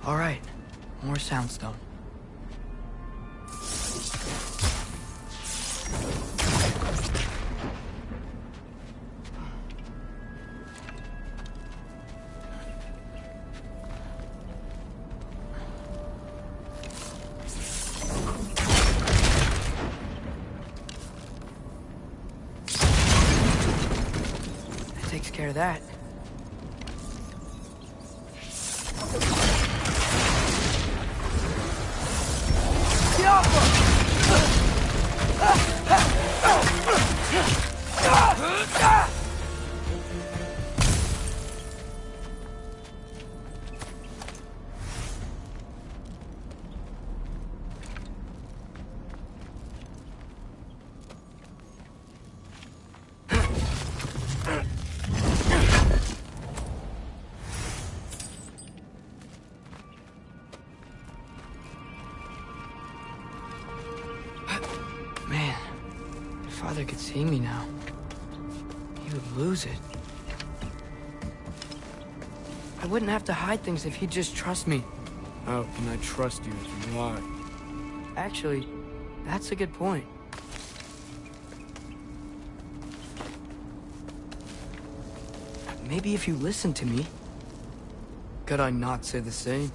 All right, more soundstone. That takes care of that. Man, if Father could see me now, he would lose it. I wouldn't have to hide things if he'd just trust me. How can I trust you if you lie? Actually, that's a good point. Maybe if you listened to me. Could I not say the same?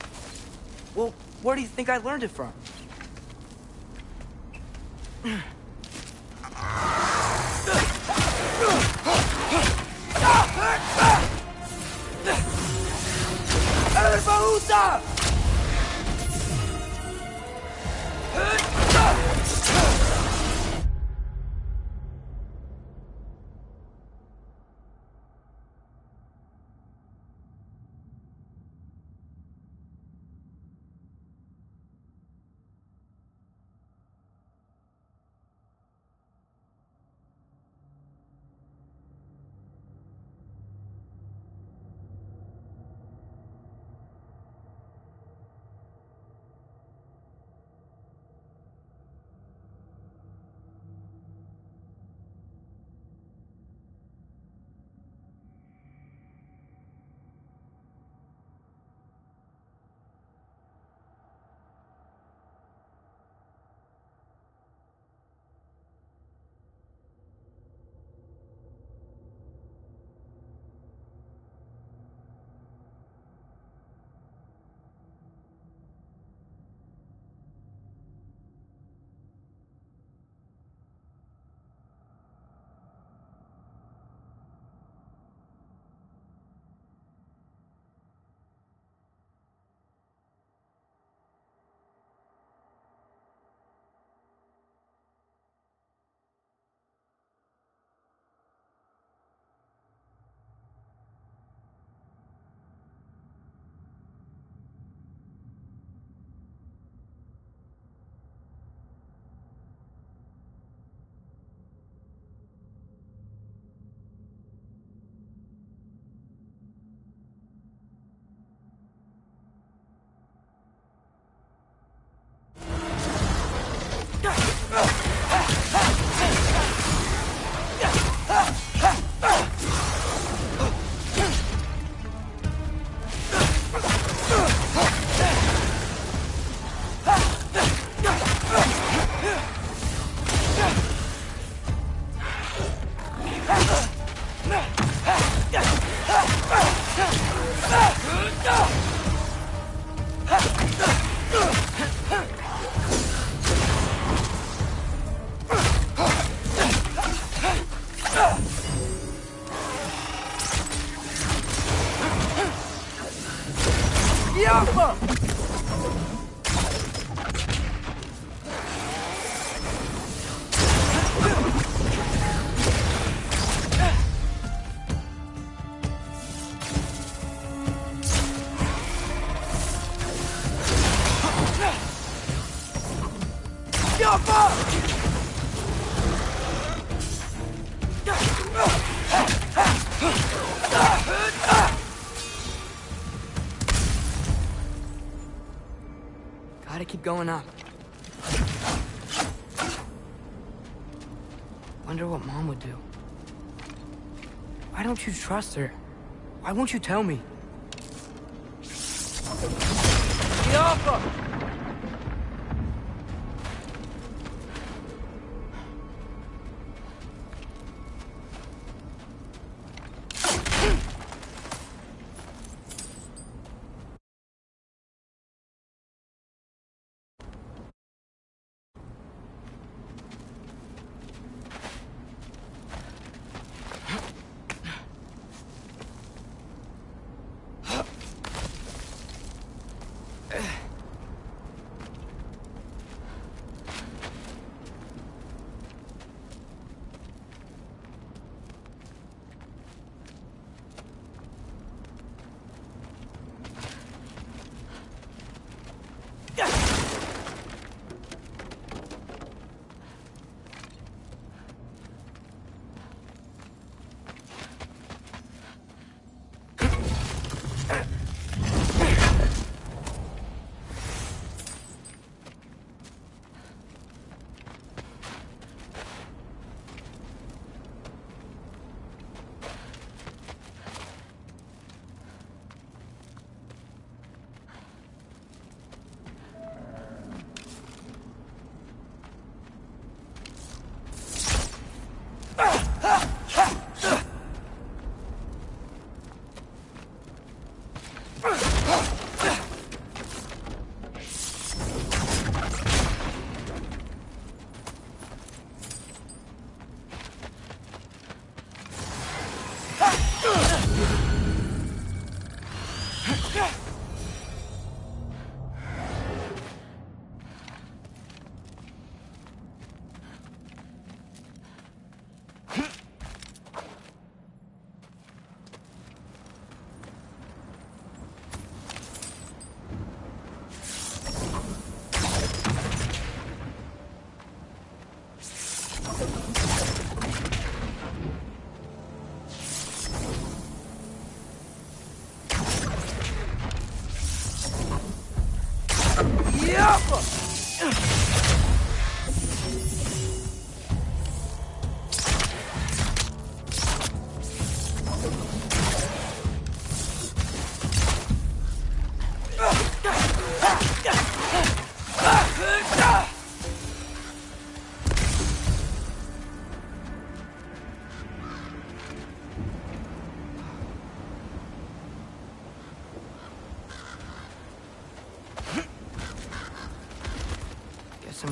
Well, where do you think I learned it from? Gotta keep going up. Wonder what Mom would do. Why don't you trust her? Why won't you tell me?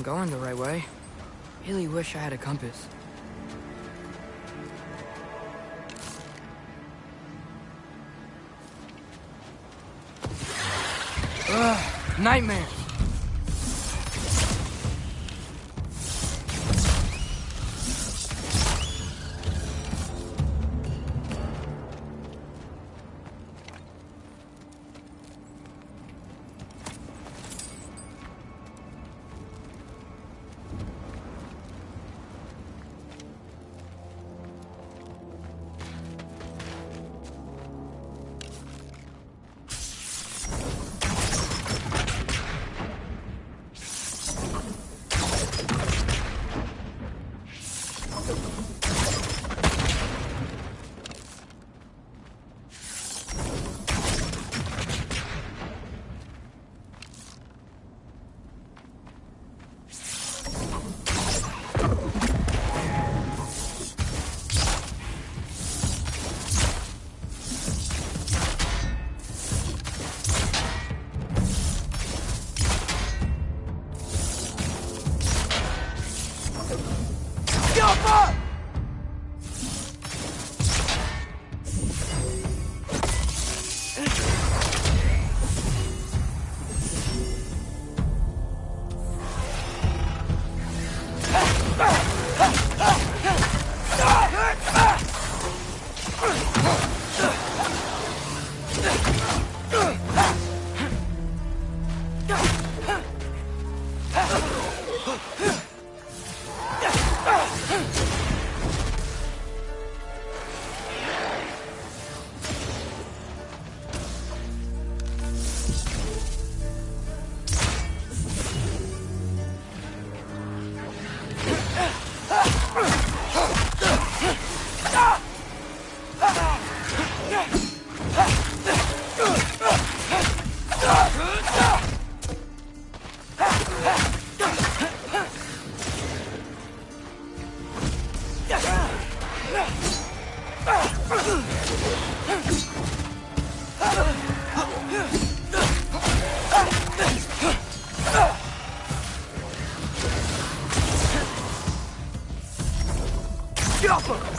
I'm going the right way. Really wish I had a compass. Ugh, nightmare. Go.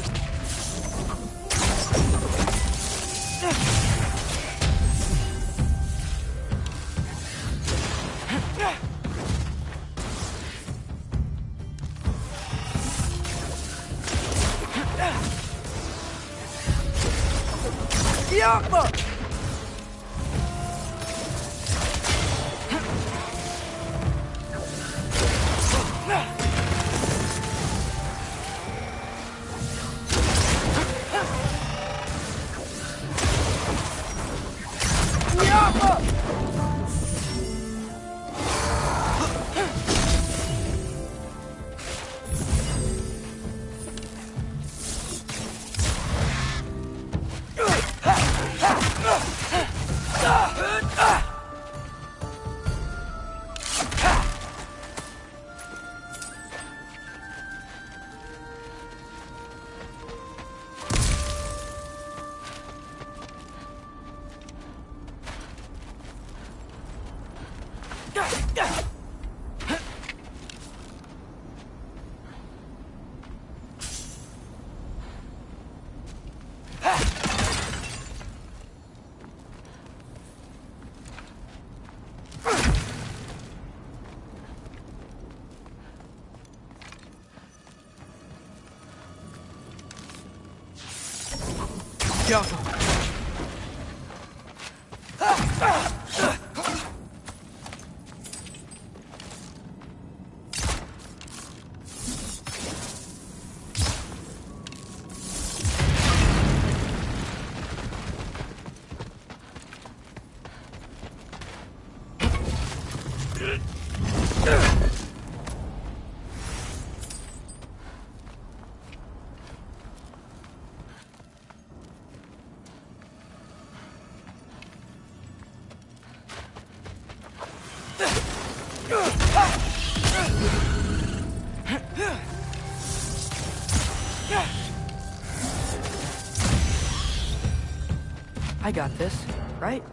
I got this, right?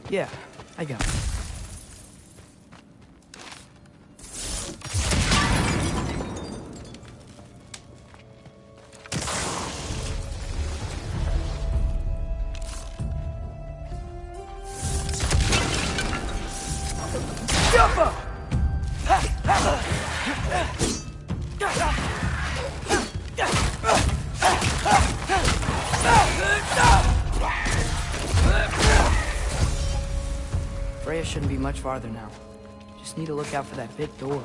Yeah, I got it. Freya shouldn't be much farther now. Just need to look out for that big door.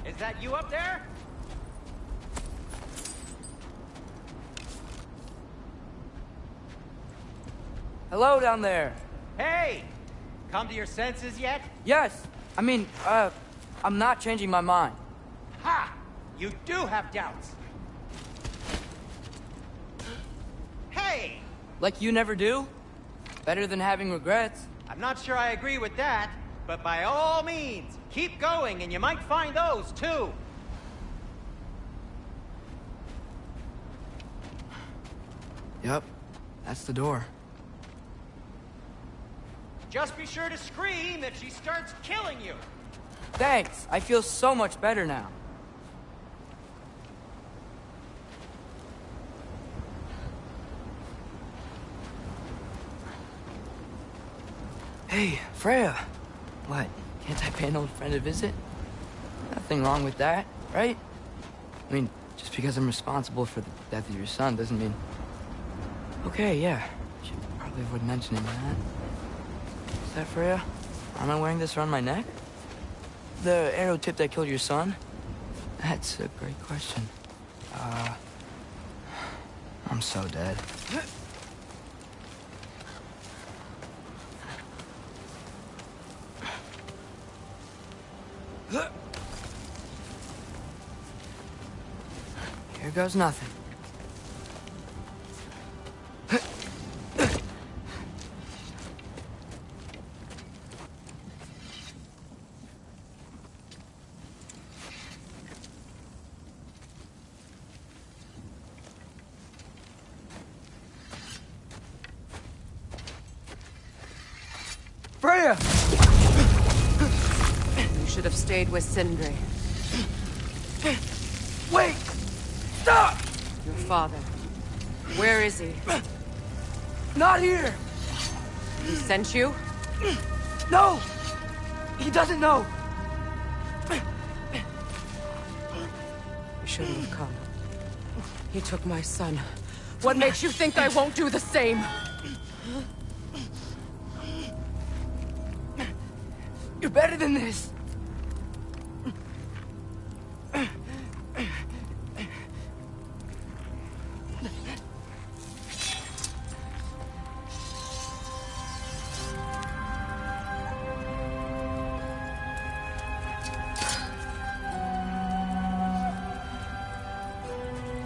Is that you up there? Hello down there. Hey! Come to your senses yet? Yes. I mean, I'm not changing my mind. Ha! You do have doubts. Hey! Like you never do? Better than having regrets. I'm not sure I agree with that, but by all means, keep going and you might find those too. Yep, that's the door. Just be sure to scream if she starts killing you. Thanks, I feel so much better now. Hey, Freya. What, can't I pay an old friend a visit? Nothing wrong with that, right? I mean, just because I'm responsible for the death of your son doesn't mean... Okay, yeah. Should probably avoid mentioning that. Is that Freya? Am I wearing this around my neck? The arrow tip that killed your son? That's a great question. I'm so dead. Here goes nothing. Freya! You should have stayed with Sindri. Wait! Stop! Your father. Where is he? Not here! He sent you? No! He doesn't know! You shouldn't have come. He took my son. What makes you think I won't do the same? You're better than this!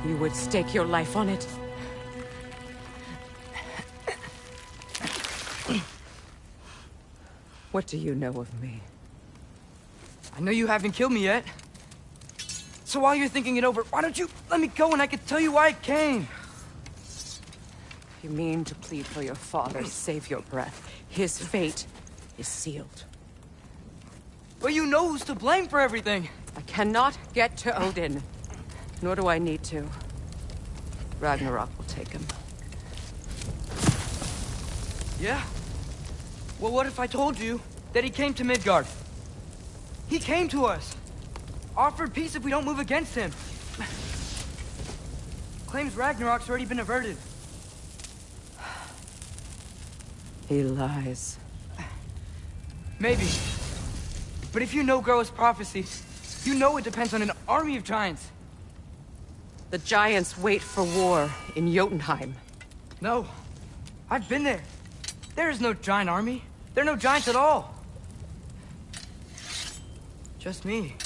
You would stake your life on it? What do you know of me? I know you haven't killed me yet. So while you're thinking it over, why don't you let me go and I can tell you why I came? You mean to plead for your father, save your breath. His fate is sealed. But you know who's to blame for everything. I cannot get to Odin. Nor do I need to. Ragnarok will take him. Yeah? Well, what if I told you that he came to Midgard? He came to us. Offered peace if we don't move against him. Claims Ragnarok's already been averted. He lies. Maybe. But if you know Groa's prophecy, you know it depends on an army of giants. The giants wait for war in Jotunheim. No. I've been there. There is no giant army. There are no giants at all. Just me.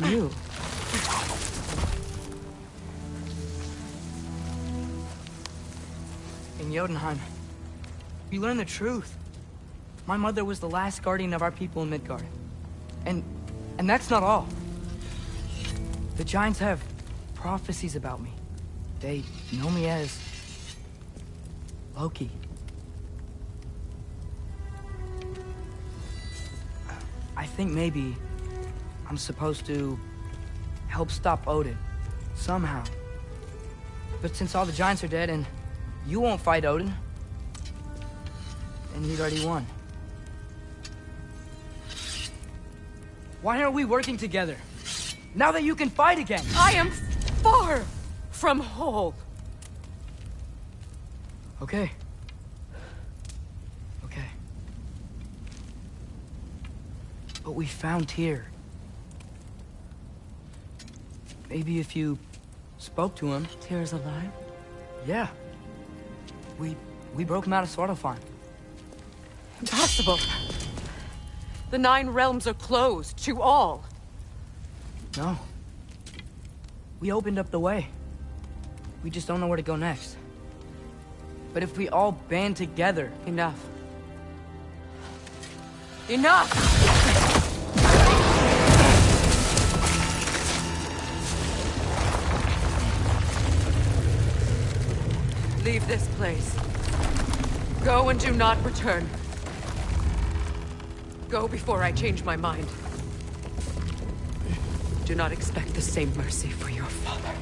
You? In Jotunheim, we learn the truth. My mother was the last guardian of our people in Midgard. And that's not all. The giants have prophecies about me. They know me as Loki. I think maybe I'm supposed to help stop Odin, somehow. But since all the giants are dead and you won't fight Odin, then he'd already won. Why aren't we working together? Now that you can fight again! I am far from whole. Okay. Okay. But we found Tyr. Maybe if you spoke to him... Tyr's alive? Yeah. We broke him out of Svartalfheim. Impossible. The 9 realms are closed to all. No. We opened up the way. We just don't know where to go next. But if we all band together... Enough. Enough! Leave this place. Go and do not return. Go before I change my mind. Do not expect the same mercy for your father.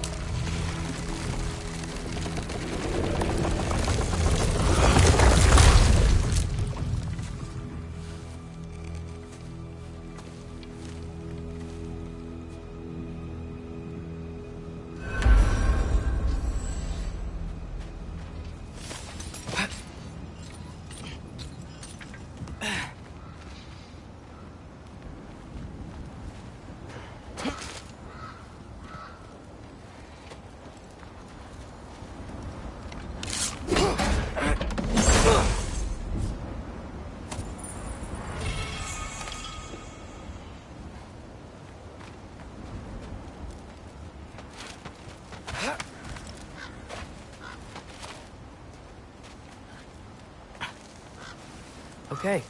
Okay,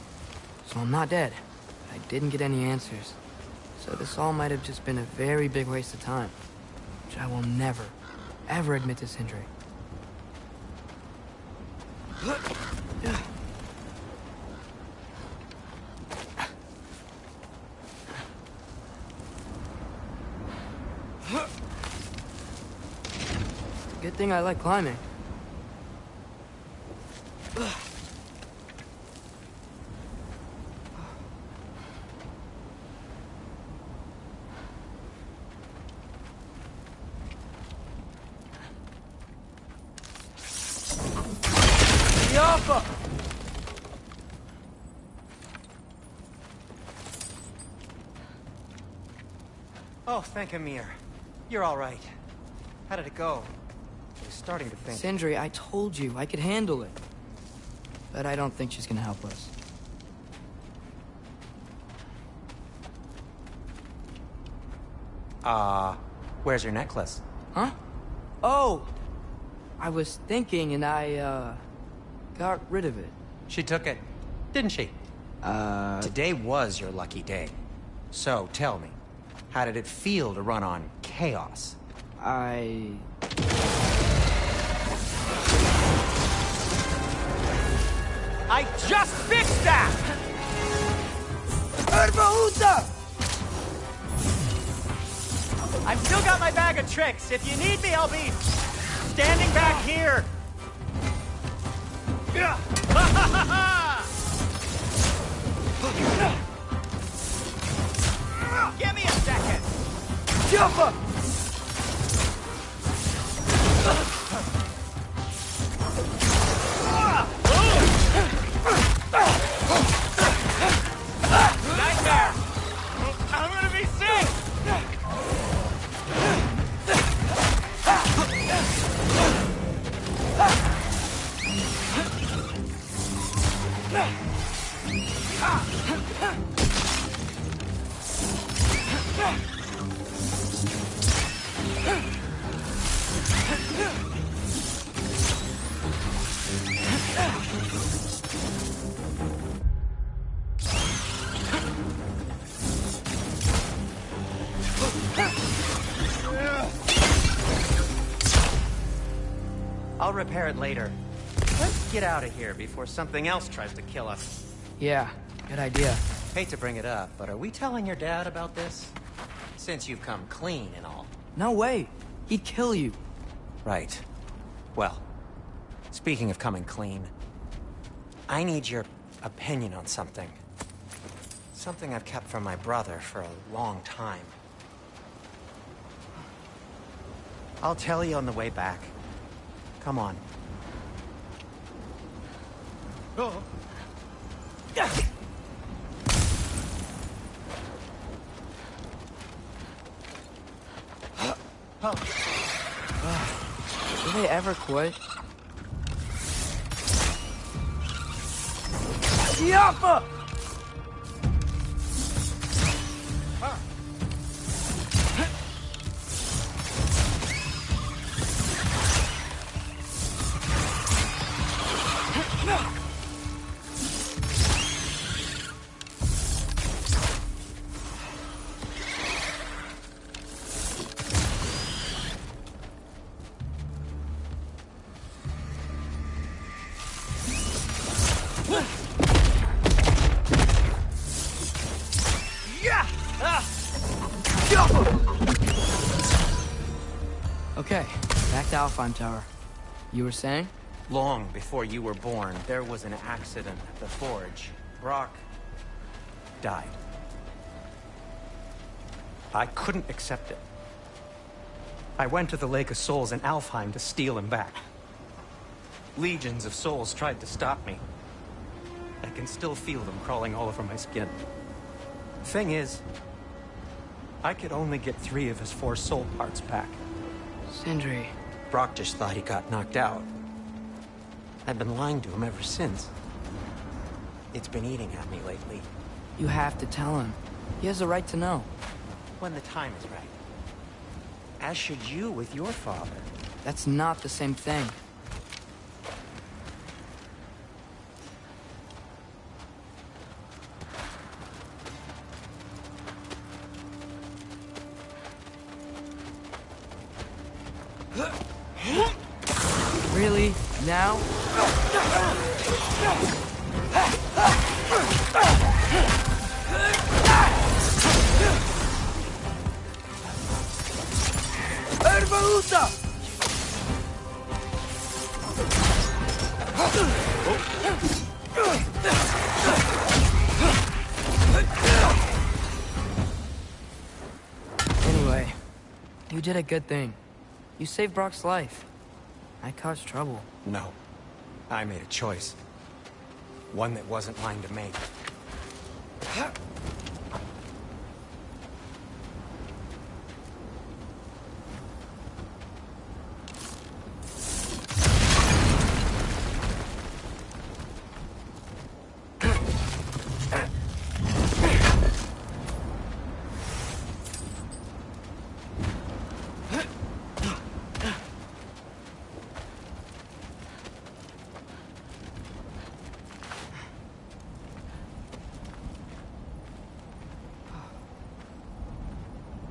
so I'm not dead. I didn't get any answers. So this all might have just been a very big waste of time. Which I will never, ever admit to Sindri. Good thing I like climbing. Yoppa! Oh, thank Amir. You're all right. How did it go? I was starting to think... Sindri, I told you I could handle it. But I don't think she's gonna help us. Where's your necklace? Huh? Oh! I was thinking and I, got rid of it. She took it, didn't she? Today was your lucky day. So, tell me, how did it feel to run on chaos? I just fixed that! I've still got my bag of tricks. If you need me, I'll be standing back here. Give me a second. Jump! Nightmare! I'm gonna be sick! I'll repair it later. Let's get out of here before something else tries to kill us. Yeah, good idea. Hate to bring it up, but are we telling your dad about this? Since you've come clean and all. No way. He'd kill you. Right. Well, speaking of coming clean, I need your opinion on something. Something I've kept from my brother for a long time. I'll tell you on the way back. Come on. Oh. Do they ever quit? Yoppa! Okay, back to Alfheim Tower. You were saying? Long before you were born, there was an accident at the forge. Brock died. I couldn't accept it. I went to the Lake of Souls in Alfheim to steal him back. Legions of souls tried to stop me. I can still feel them crawling all over my skin. Thing is, I could only get 3 of his 4 soul parts back. Sindri. Brock just thought he got knocked out. I've been lying to him ever since. It's been eating at me lately. You have to tell him. He has a right to know. When the time is right. As should you with your father. That's not the same thing. Really? Now? Anyway, you did a good thing. You saved Brock's life. I caused trouble. No. I made a choice. One that wasn't mine to make.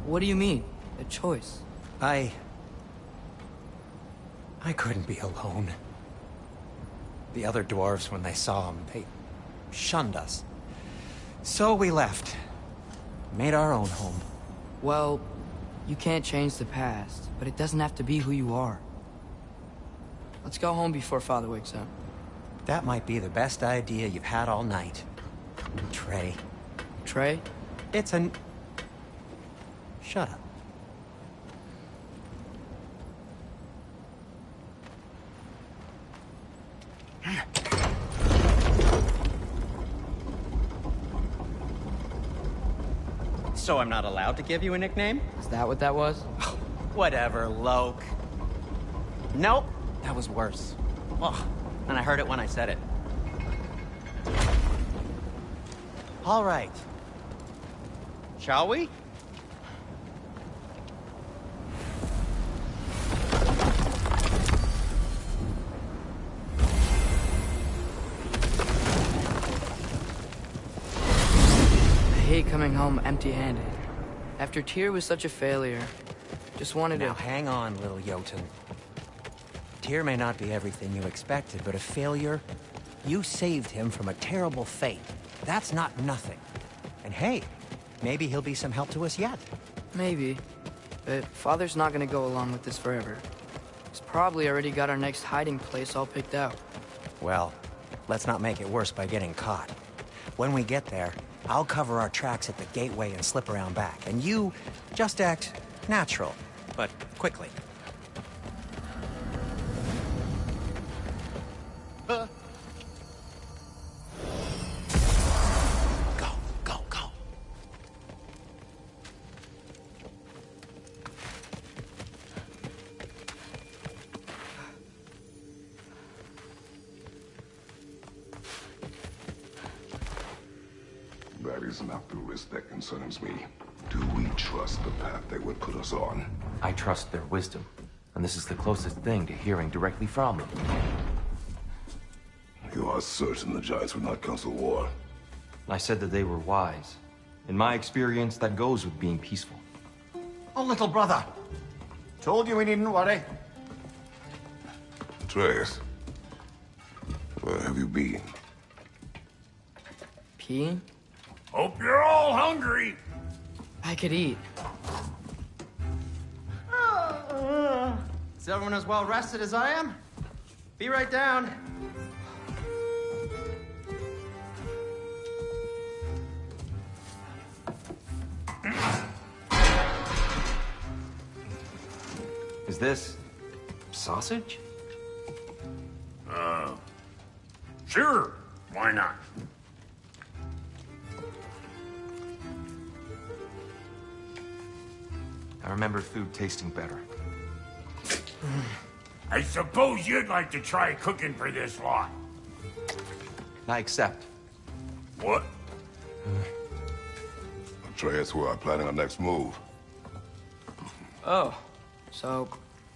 What do you mean? A choice? I couldn't be alone. The other dwarves, when they saw him, they shunned us. So we left. Made our own home. Well, you can't change the past, but it doesn't have to be who you are. Let's go home before Father wakes up. That might be the best idea you've had all night. Trey. Trey? It's an... Shut up. So I'm not allowed to give you a nickname? Is that what that was? Whatever, Loke. Nope, that was worse. Ugh, and I heard it when I said it. All right. Shall we? I hate coming home empty-handed. After Tyr was such a failure, just wanted Now to... hang on, little Jotun. Tyr may not be everything you expected, but a failure? You saved him from a terrible fate. That's not nothing. And hey, maybe he'll be some help to us yet. Maybe. But Father's not gonna go along with this forever. He's probably already got our next hiding place all picked out. Well, let's not make it worse by getting caught. When we get there, I'll cover our tracks at the gateway and slip around back. And you just act natural, but quickly. Go, go, go. That is not the risk that concerns me. Do we trust the path they would put us on? I trust their wisdom, and this is the closest thing to hearing directly from them. You are certain the Giants would not counsel war? I said that they were wise. In my experience, that goes with being peaceful. Oh, little brother. Told you we needn't worry. Atreus, where have you been? Peeing? Hope you're all hungry. I could eat. Is everyone as well rested as I am? Be right down. Is this sausage? Sure. Why not? I remember food tasting better. I suppose you'd like to try cooking for this lot. I accept. What? Atreus, we are planning our next move. Oh, so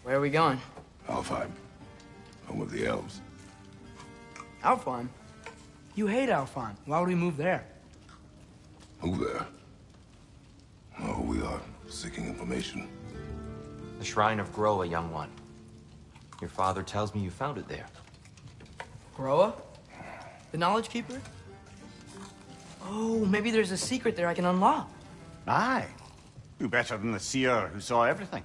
where are we going? Alfheim, home of the elves. Alfheim? You hate Alfheim. Why would we move there? Who there? Oh, we are seeking information. The Shrine of Groa, young one. Your father tells me you found it there. Groa? The Knowledge Keeper? Oh, maybe there's a secret there I can unlock. Aye. Who better than the seer who saw everything?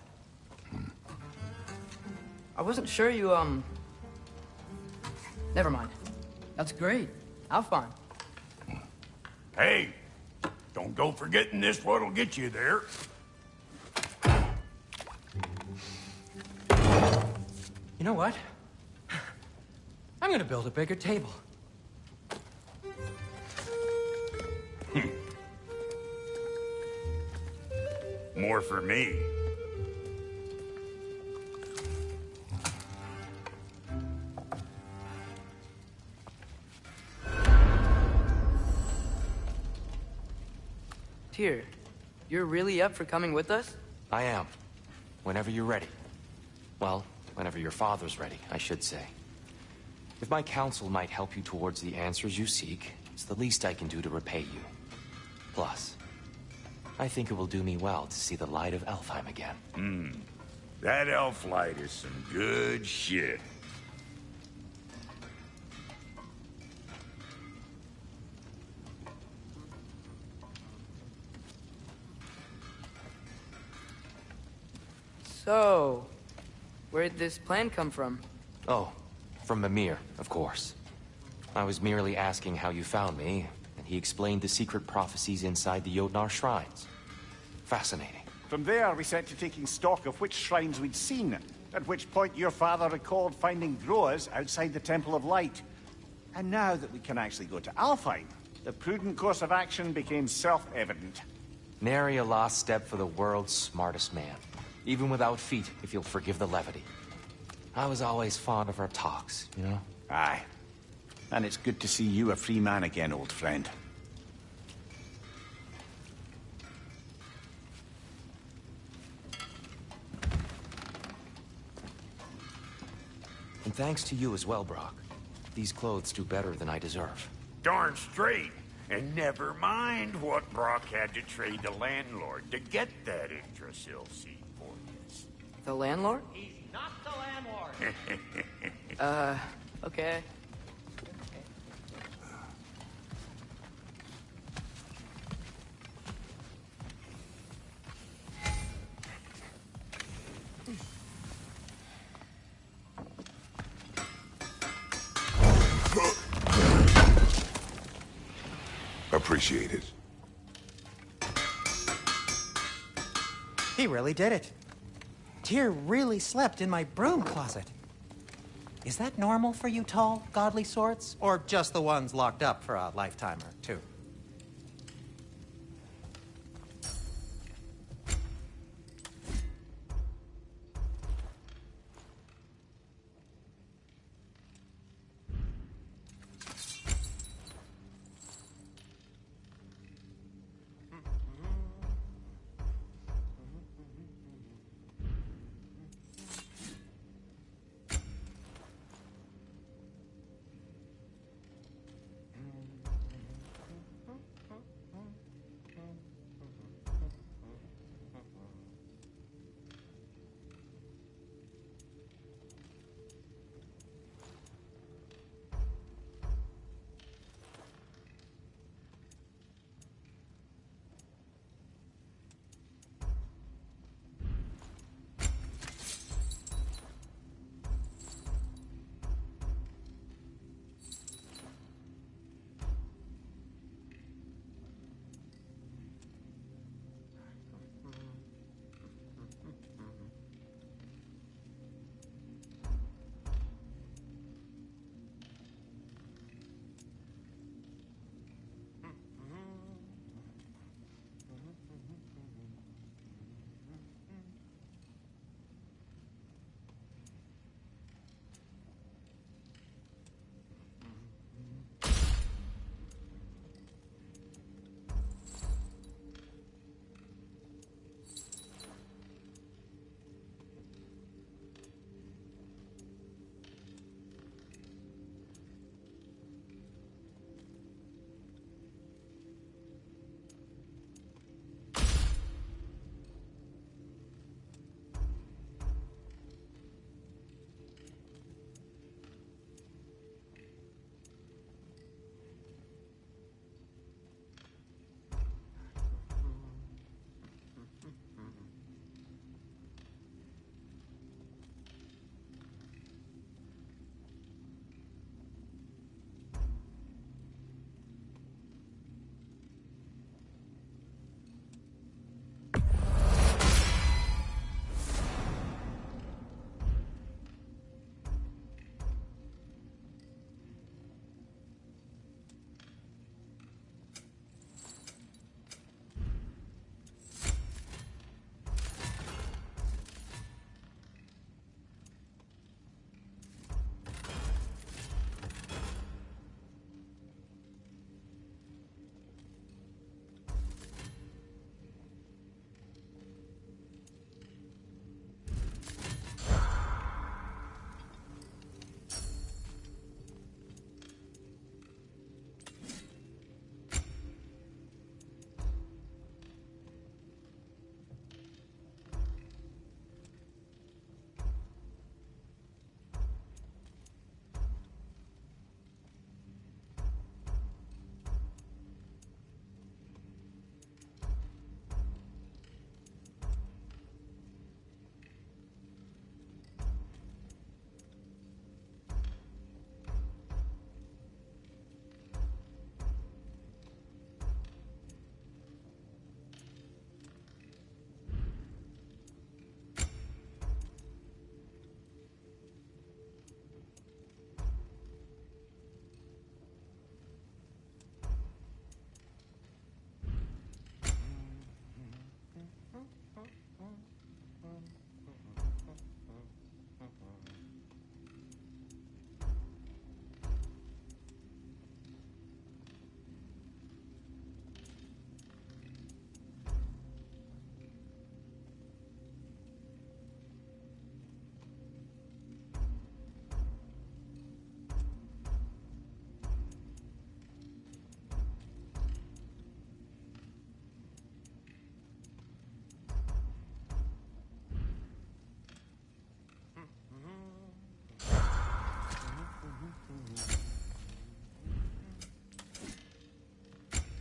I wasn't sure you, Never mind. That's great. I'll find. Hey, don't go forgetting this what'll get you there. You know what? I'm gonna build a bigger table. More for me. Tyr, you're really up for coming with us? I am. Whenever you're ready. Well, whenever your father's ready, I should say. If my counsel might help you towards the answers you seek, it's the least I can do to repay you. Plus, I think it will do me well to see the light of Elfheim again. That elf light is some good shit. So, where'd this plan come from? Oh, from Mimir, of course. I was merely asking how you found me, and he explained the secret prophecies inside the Jotnar shrines. Fascinating. From there, we set to taking stock of which shrines we'd seen, at which point your father recalled finding Groa's outside the Temple of Light. And now that we can actually go to Alfheim, the prudent course of action became self-evident. Nary a lost step for the world's smartest man. Even without feet, if you'll forgive the levity. I was always fond of our talks, you know? Aye. And it's good to see you a free man again, old friend. And thanks to you as well, Brock. These clothes do better than I deserve. Darn straight. And never mind what Brock had to trade the landlord to get that Yggdrasil seed for you. The landlord? He's not the landlord. Okay. Appreciate it. He really did it. Tyr really slept in my broom closet. Is that normal for you tall, godly sorts? Or just the ones locked up for a lifetime or two?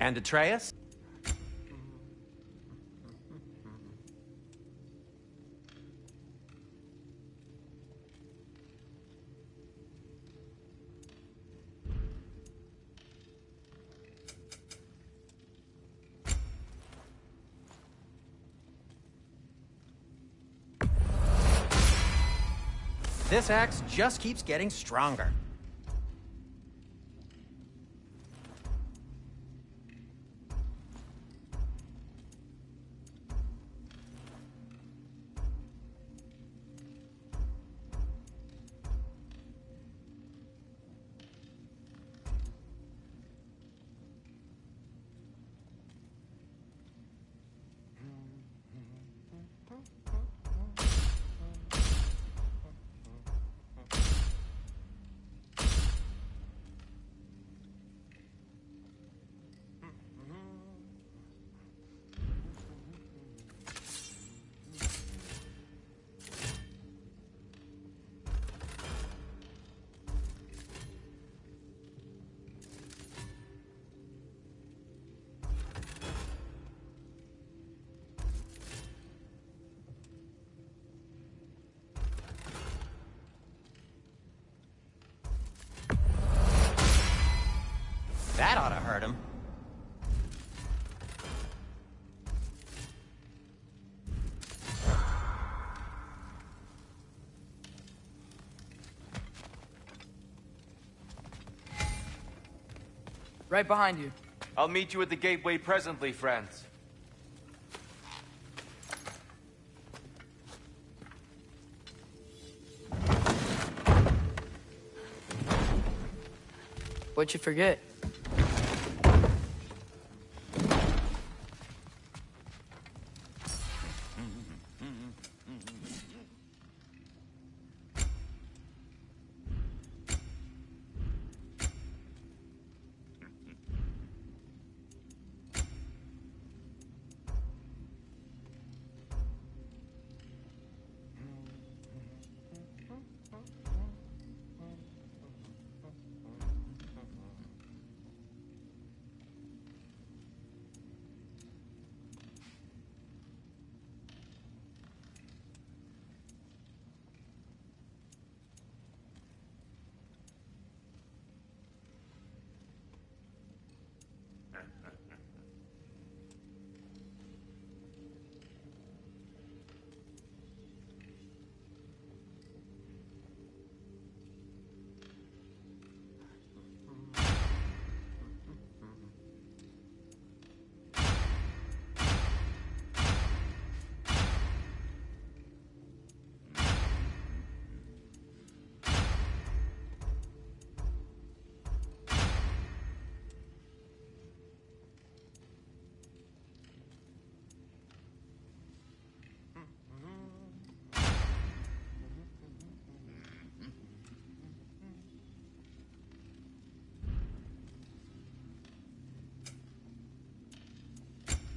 And Atreus? This axe just keeps getting stronger. That ought to hurt him. Right behind you. I'll meet you at the gateway presently, friends. What'd you forget?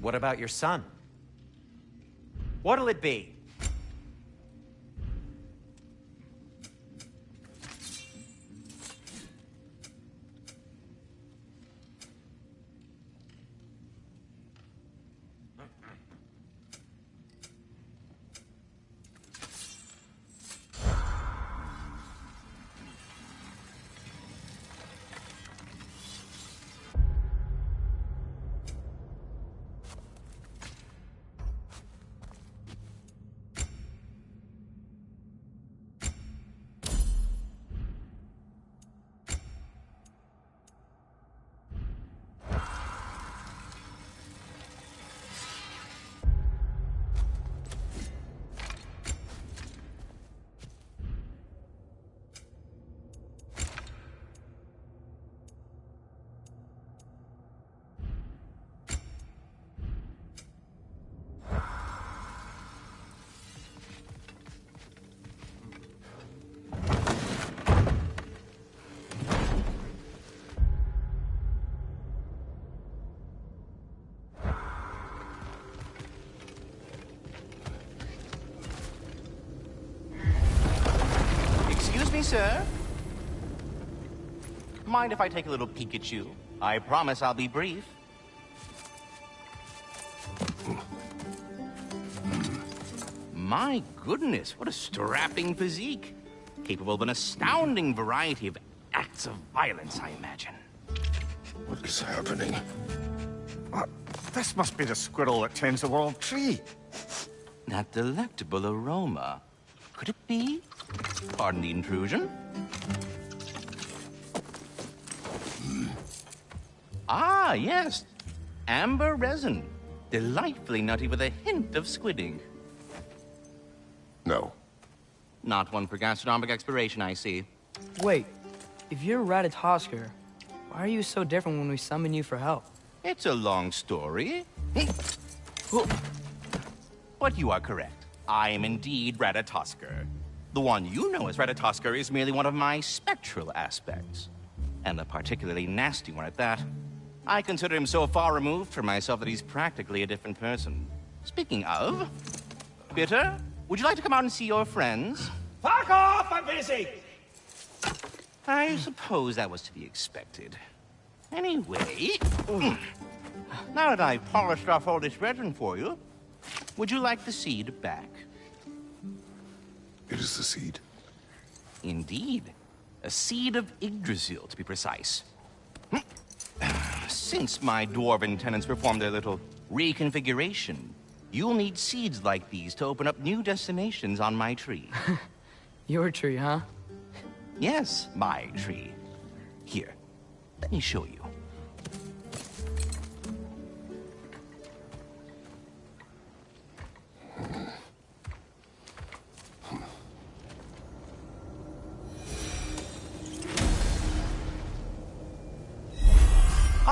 What about your son? What'll it be? Excuse me, sir? Mind if I take a little peek at you? I promise I'll be brief. My goodness, what a strapping physique. Capable of an astounding variety of acts of violence, I imagine. What is happening? This must be the squirrel that tends the world tree. That delectable aroma. Could it be? Pardon the intrusion. Ah, yes. Amber resin. Delightfully nutty with a hint of squidding. No. Not one for gastronomic exploration, I see. Wait, if you're Ratatosker, why are you so different when we summon you for help? It's a long story. But you are correct. I am indeed Ratatosker. The one you know as Ratatosker is merely one of my spectral aspects. And a particularly nasty one at that. I consider him so far removed from myself that he's practically a different person. Speaking of... Bitter, would you like to come out and see your friends? Fuck off! I'm busy! I suppose that was to be expected. Anyway... Now that I've polished off all this resin for you, would you like the seed back? It is the seed. Indeed. A seed of Yggdrasil, to be precise. Since my dwarven tenants performed their little reconfiguration, you'll need seeds like these to open up new destinations on my tree. Your tree, huh? Yes, my tree. Here, let me show you.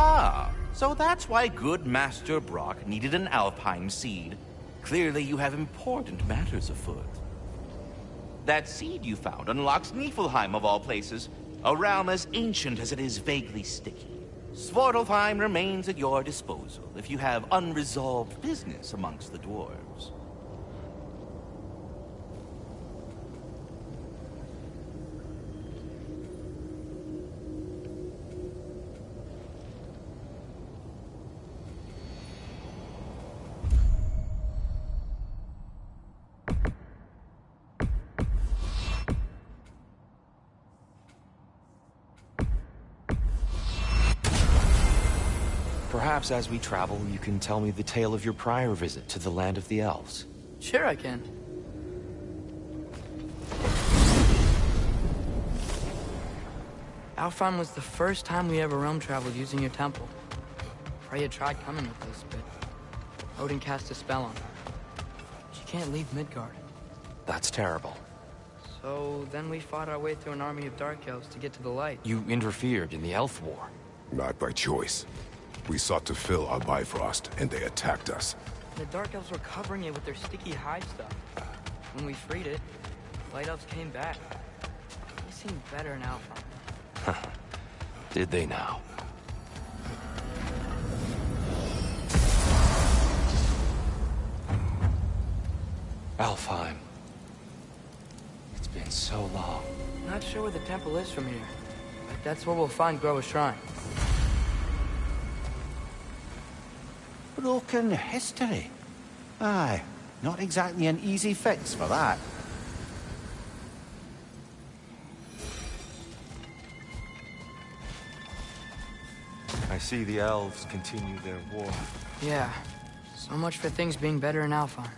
Ah, so that's why good Master Brock needed an Alpine seed. Clearly you have important matters afoot. That seed you found unlocks Niflheim of all places, a realm as ancient as it is vaguely sticky. Svartalfheim remains at your disposal if you have unresolved business amongst the dwarves. Perhaps as we travel, you can tell me the tale of your prior visit to the land of the elves. Sure I can. Alfheim was the first time we ever realm traveled using your temple. Freya tried coming with us, but Odin cast a spell on her. She can't leave Midgard. That's terrible. So then we fought our way through an army of dark elves to get to the light. You interfered in the elf war. Not by choice. We sought to fill our Bifrost, and they attacked us. The dark elves were covering it with their sticky hive stuff. When we freed it, light elves came back. They seemed better in Alfheim. Did they now? Alfheim. It's been so long. Not sure where the temple is from here, but that's where we'll find Groa's shrine. Broken history. Aye, not exactly an easy fix for that. I see the elves continue their war. Yeah, so much for things being better in Alfheim.